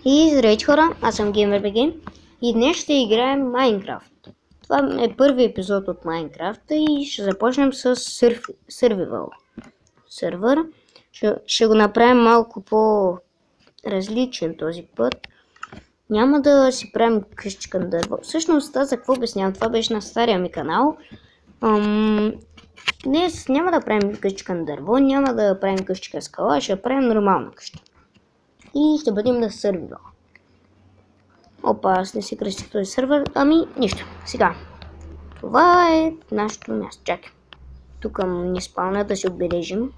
И здравейте хора, аз съм GamerBG и днес ще играем Майнкрафт. Това е първи епизод от Майнкрафт и ще започнем с Survival сервер. Ще го направим малко по-различен този път. Няма да си правим къщичка на дърво. Всъщност аз за какво обяснявам? Това беше на стария ми канал. Днес няма да правим къщичка на дърво, няма да правим къщичка скала, ще правим нормална къща. И ще бъдем на Survival. Опа, аз не си кръстих този сервер. Ами, нищо. Сега. Това е нашето място. Чакай. Тук ни спална да се отбележим.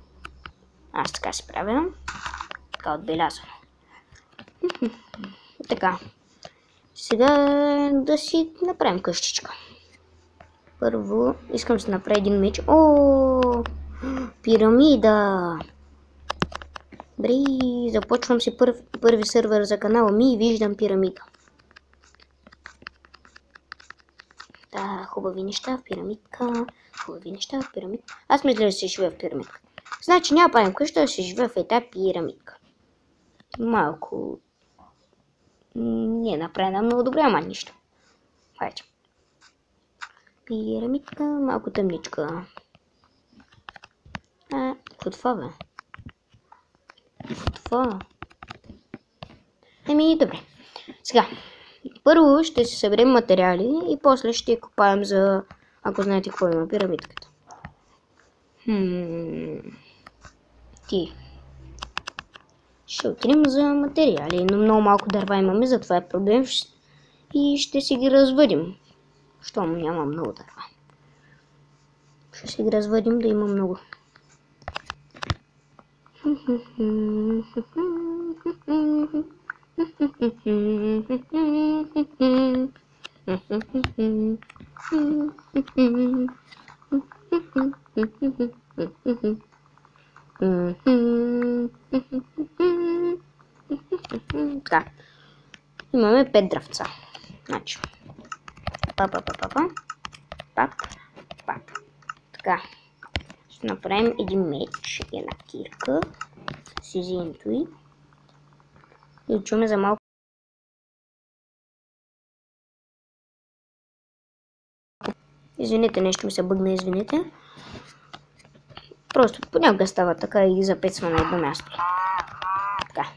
Аз така се правя. Така отбелязвам. Така. Сега да си направим къщичка. Първо, искам да си направя един меч. О, пирамида! Добре, започвам си първи сервер за канала ми и виждам пирамида. Да, хубави неща в пирамидка. Хубави неща в пирамидка. Аз мисля да се живея в пирамидка. Значи няма правим къща, да се живея в една пирамидка. Малко... не е направена много добре, ама нищо. Хайде. Пирамидка, малко тъмничка. Какво това бе? Това. Еми, добре. Сега, първо ще си съберем материали и после ще копаем за... ако знаете какво има пирамидката. Ти. Ще отидем за материали, но много малко дърва имаме, затова е проблем. И ще си ги развъдим. Щом няма много дърва. Ще си ги развъдим да има много. Така. Имаме 5 дръвца. Значи. Пап. Така. Ще направим един меч и една кирка. С изиенето й. И чуме за малко. Извинете, нещо ми се бъгна, извинете. Просто понякога става така и запецва на едно място. Така.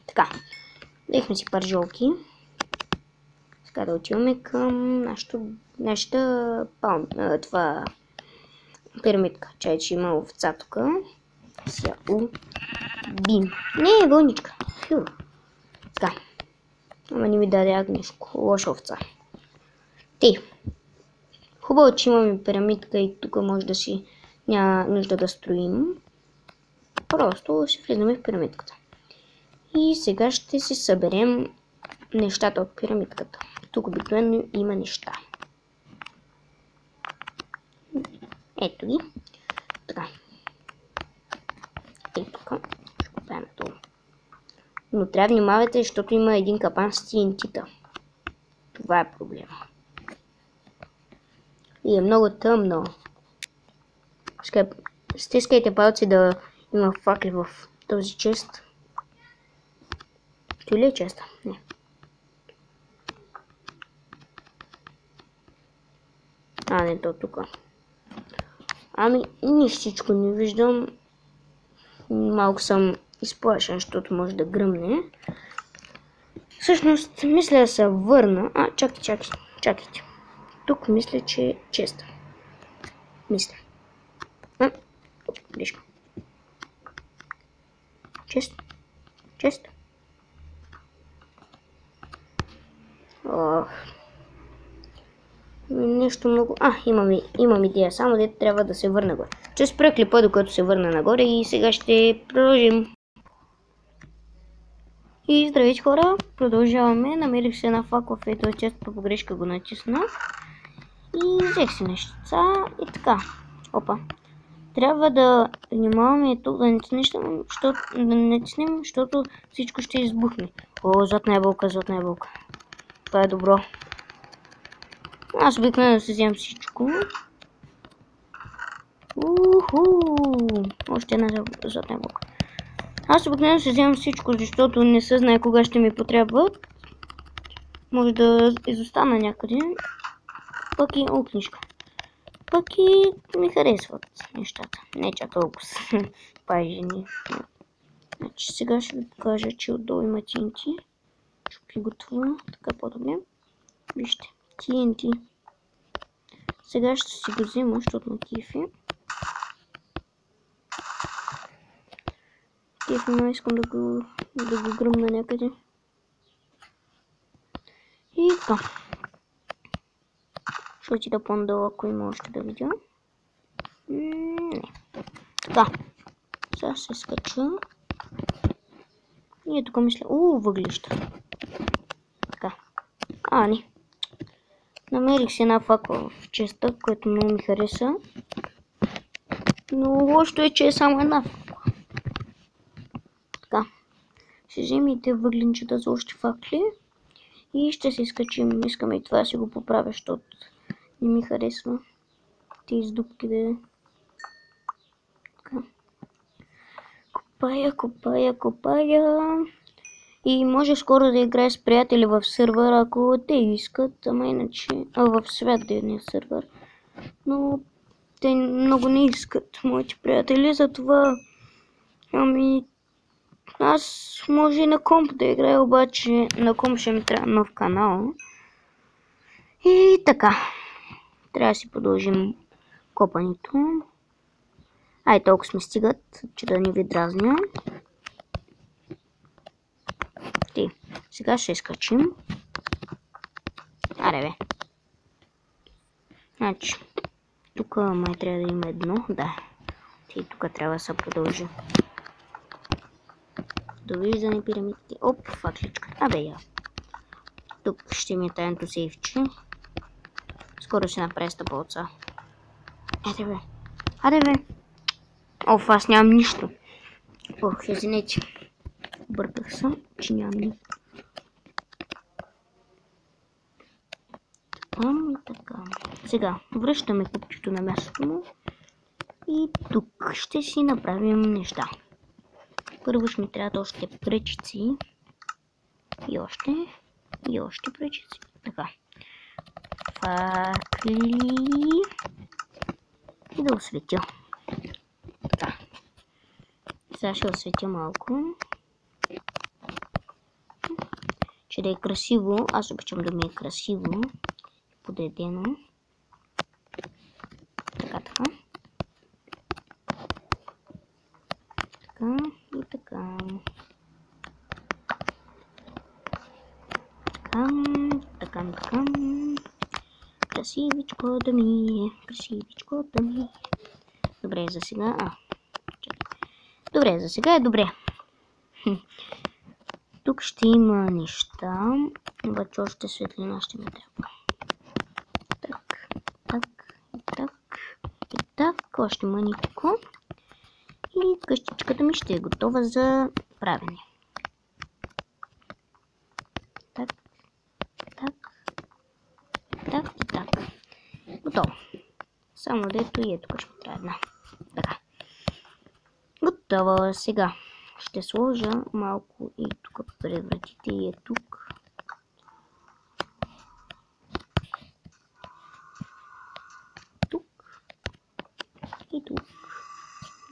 Така. Дехме си пържолки. Сега да отиваме към нашата това пирамидка. Чай, че има овца тук. Сега бим. Не, вълничка. Фу. Така. Ама не ми даде агнешко. Лоша овца. Ти. Хубаво, че имаме пирамидка и тук може да си няма нужда да строим. Просто ще влизаме в пирамидката. И сега ще си съберем нещата от пирамидката. Тук обикновено има неща. Ето ги. Така. Ето тук. Ще го правим долу. Но трябва да внимавате, защото има един капан с TNT-та. Това е проблема. И е много тъмно. Стискайте палци да има факли в този чест. Той ли е честа? Не. Не, то тук. Ами, нищичко не виждам. Малко съм изплашен, защото може да гръмне. Всъщност, мисля да се върна. Чакайте. Тук мисля, че е честа. Мисля. Грешка. Чест. Нещо много... имам идея. Само дето трябва да се върна горе. Ще спра клипа, докато се върна нагоре и сега ще продължим. И здравейте хора, продължаваме. Намерих се една факла в ето чест, по погрешка го натиснах. И взех си нещица и така. Опа. Трябва да внимаваме тук да не натиснем, защото всичко ще избухне. О, златна ябълка. Това е добро. Аз обикновено да си вземам всичко. Още една златна ябълка. Аз обикновено се вземам всичко, защото не се знае кога ще ми потребват. Може да изостана някъде. Пък и книжка. Пък и ми харесват нещата. Не чак толкова са пажени. Значи сега ще ви покажа, че отдолу има TNT. Ще приготвя така по-добре. Вижте, TNT. Сега ще си го взема, защото на кефи. Кефи, но искам да го гръмна някъде. И така. Ще отида по-надолу, ако има още да видя. Не. Така. Сега се скача. И тук мисля... въглища. Така. Не. Намерих си една факла в честа, което много ми хареса. Но лошото е, че е само една факла. Така. Ще вземете въглинчета за още факли. И ще се изкачим. Искаме и това да си го поправя, защото не ми харесва тези дупки да е. Така. Копая. И може скоро да играе с приятели в сервер, ако те искат, ама иначе... в свят да е сервер. Но те много не искат, моите приятели, затова... Аз може и на комп да играя, обаче на комп ще ми трябва нов канал. И така. Трябва да си продължим копането. Толкова сме стигат, че да не ви дразня. Сега ще изкачим. Бе. Значи, тук май трябва да има едно. Да. И тук трябва да се продължи. Довиждане пирамидите. Факличка. Я. Тук ще ми е тайното сейфче. Скоро ще направя стъпълца. Бе. Аз нямам нищо. Извинете. Бърках се, че нямам нищо. Така. Сега връщаме купчето на мястото му. И тук ще си направим неща. Първо ще ми трябват още пръчици. И още пръчици. Така. Факли. И да осветя. Така. Сега ще осветя малко. Че да е красиво. Аз обичам да ми е красиво. Подредено. Така. И така. Така. Красивичко да ми е. Добре, за сега. Добре, за сега е добре. Тук ще има неща. Обаче още светлина ще ми трябва. Так. Още мъничко. И къщичката ми ще е готова за правене. Так. Готово. Само дето и тук ще трябва една. Така. Готово. Сега ще сложа малко и тук превратите и тук.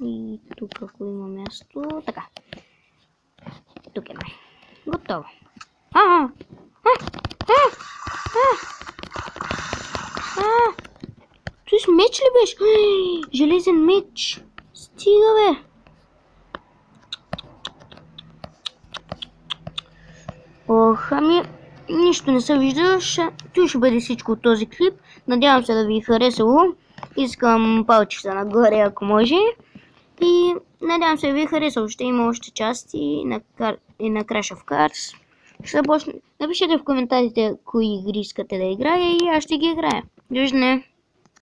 И тук, ако има място. Така. Тук е май. Готово. Той с меч ли беше? Железен меч. Стига, бе. Нищо не се вижда. Това ще бъде всичко от този клип. Надявам се да ви е харесало. Искам палчета нагоре, ако може. И надявам се да ви е харесало. Ще има още части на Crash of Cards. Напишете в коментарите кои игри искате да играя и аз ще ги играя. Виждане!